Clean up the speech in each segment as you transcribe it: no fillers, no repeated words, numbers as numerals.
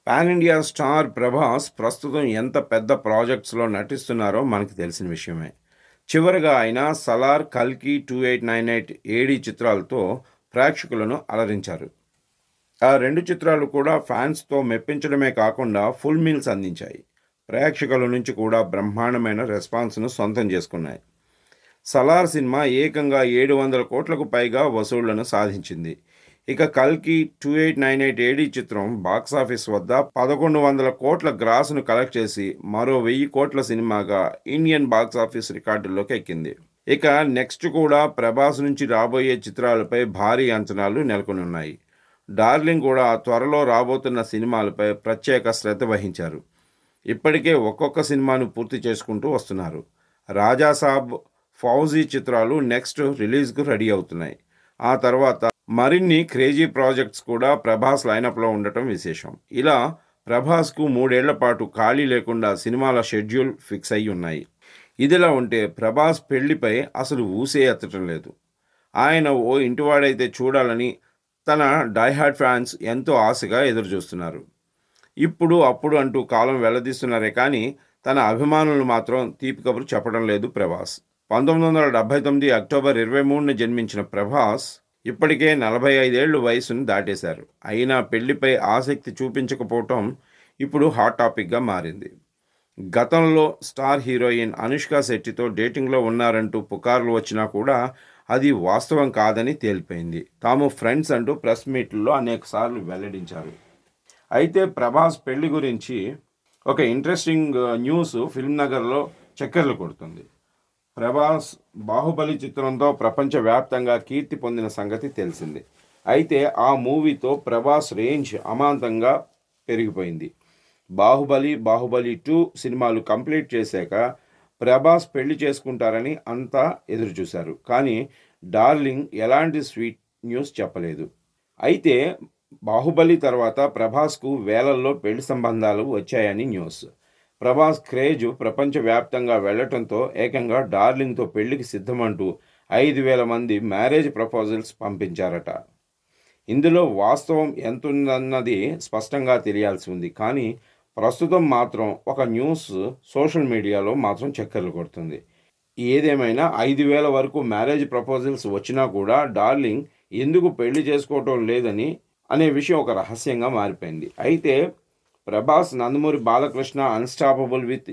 Pan India star Prabhas ప్రస్తుతం ఎంత పెద్ద ప్రాజెక్ట్స్‌లో నటిస్తున్నారో మనకు తెలిసిన విషయమే. చివరగా ఆయన 'సలార్', 'కల్కి', 2898 ఏడీ చిత్రాలతో ప్రేక్షకులను అలరించారు. ఆ 2 చిత్రాలు కూడా ఫ్యాన్స్‌తో మెప్పించడమే కాకుండా ఫుల్ మీల్స్ అందించాయి. ప్రేక్షకుల నుంచి కూడా బ్రహ్మాండమైన రెస్పాన్స్‌ను సొంతం చేసుకున్నాయి. 'సలార్' సినిమా ఏకంగా 700 కోట్లకు పైగా వసూళ్లను సాధించింది. ఇక 'కల్కి' 2898 ఏడీ చిత్రం బాక్సాఫీస్ వద్ద 1100 కోట్ల గ్రాస్‌ను కలెక్ట్ చేసి మరో 1000 కోట్ల సినిమాగా ఇండియన్ బాక్సాఫీస్ రికార్డుల్లోకి ఎక్కింది. ఇక నెక్స్ట్ కూడా ప్రభాస్ నుంచి రాబోయే చిత్రాలపై భారీ అంచనాలు నెలకొనున్నాయి. 'డార్లింగ్' కూడా త్వరలో రాబోతున్న సినిమాలపై ప్రత్యేక శ్రద్ధ వహించారు. ఇప్పటికే ఒక్కొక్క సినిమాను పూర్తి చేసుకుంటూ వస్తున్నారు. 'రాజాసాబ్', 'ఫౌజీ' చిత్రాలు నెక్స్ట్ రిలీజ్‌కు రెడీ అవుతున్నాయి. ఆ తర్వాత మరిన్ని క్రేజీ ప్రాజెక్ట్స్ కూడా ప్రభాస్ లైనప్‌లో ఉండటం విశేషం. ఇలా ప్రభాస్‌కు 3 ఏళ్ల పాటు ఖాళీ లేకుండా సినిమాల షెడ్యూల్ ఫిక్స్ అయ్యి ఉన్నాయి. ఇదిలా ఉంటే ప్రభాస్ పెళ్లిపై అసలు ఊసే ఎత్తటం లేదు. ఆయన ఓ ఇంటివాడైతే చూడాలని తన డైహార్డ్ ఫ్యాన్స్ ఎంతో ఆశగా ఎదురుచూస్తున్నారు. ఇప్పుడు అప్పుడు అంటూ కాలం వెళ్లదీస్తున్నారే కానీ తన అభిమానులు మాత్రం తీపి కబురు చెప్పడం లేదు ప్రభాస్. 1979 అక్టోబర్ 23న జన్మించిన ప్రభాస్ ఇప్పటికే 45 ఏళ్ల వయసును దాటేశారు. అయినా పెళ్లిపై ఆసక్తి చూపించకపోవటం ఇప్పుడు హాట్ టాపిక్గా మారింది. గతంలో స్టార్ హీరోయిన్ అనుష్క శెట్టితో డేటింగ్లో ఉన్నారంటూ పుకార్లు వచ్చినా కూడా అది వాస్తవం కాదని తేలిపోయింది. తాము ఫ్రెండ్స్ అంటూ ప్రెస్ మీట్లలో అనేకసార్లు వెల్లడించారు. అయితే ప్రభాస్ పెళ్లి గురించి ఒక ఇంట్రెస్టింగ్ న్యూస్ ఫిల్మ్ నగర్లో చక్కర్లు కొడుతుంది. ప్రభాస్ 'బాహుబలి' చిత్రంతో ప్రపంచవ్యాప్తంగా కీర్తి పొందిన సంగతి తెలిసిందే. అయితే ఆ మూవీతో ప్రభాస్ రేంజ్ అమాంతంగా పెరిగిపోయింది. 'బాహుబలి', 'బాహుబలి 2' సినిమాలు కంప్లీట్ చేశాక ప్రభాస్ పెళ్లి చేసుకుంటారని అంతా ఎదురుచూశారు. కానీ 'డార్లింగ్' ఎలాంటి స్వీట్ న్యూస్ చెప్పలేదు. అయితే 'బాహుబలి' తర్వాత ప్రభాస్కు వేలల్లో పెళ్లి సంబంధాలు వచ్చాయని న్యూస్. ప్రభాస్ క్రేజ్ ప్రపంచవ్యాప్తంగా వెళ్లటంతో ఏకంగా 'డార్లింగ్'తో పెళ్లికి సిద్ధమంటూ 5,000 మంది మ్యారేజ్ ప్రపోజల్స్ పంపించారట. ఇందులో వాస్తవం ఎంతుందన్నది స్పష్టంగా తెలియాల్సి ఉంది. కానీ ప్రస్తుతం మాత్రం ఒక న్యూస్ సోషల్ మీడియాలో మాత్రం చక్కర్లు కొడుతుంది. ఏదేమైనా 5,000 వరకు మ్యారేజ్ ప్రపోజల్స్ వచ్చినా కూడా 'డార్లింగ్' ఎందుకు పెళ్లి చేసుకోవటం లేదని అనే విషయం ఒక రహస్యంగా మారిపోయింది. అయితే Prabhas Nandamuri Balakrishna 'unstoppable with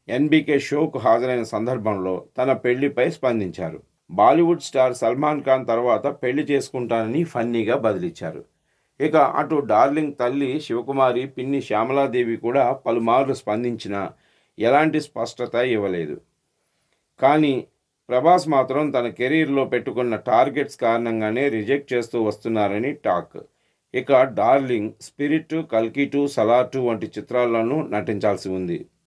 NBK' షోకు హాజరైన సందర్భంలో తన పెళ్లిపై స్పందించారు. బాలీవుడ్ స్టార్ సల్మాన్ ఖాన్ తర్వాత పెళ్లి చేసుకుంటానని ఫన్నీగా బదిలిచ్చారు. ఇక అటు 'డార్లింగ్' తల్లి శివకుమారి, పిన్ని శ్యామలాదేవి కూడా పలుమార్లు స్పందించినా ఎలాంటి స్పష్టత ఇవ్వలేదు. కానీ ప్రభాస్ మాత్రం తన కెరీర్లో పెట్టుకున్న టార్గెట్స్ కారణంగానే రిజెక్ట్ చేస్తూ వస్తున్నారని టాక్. ఇక 'డార్లింగ్', 'స్పిరిట్', 'కల్కి 2', 'సలార్ 2' వంటి చిత్రాల్లోనూ నటించాల్సి ఉంది.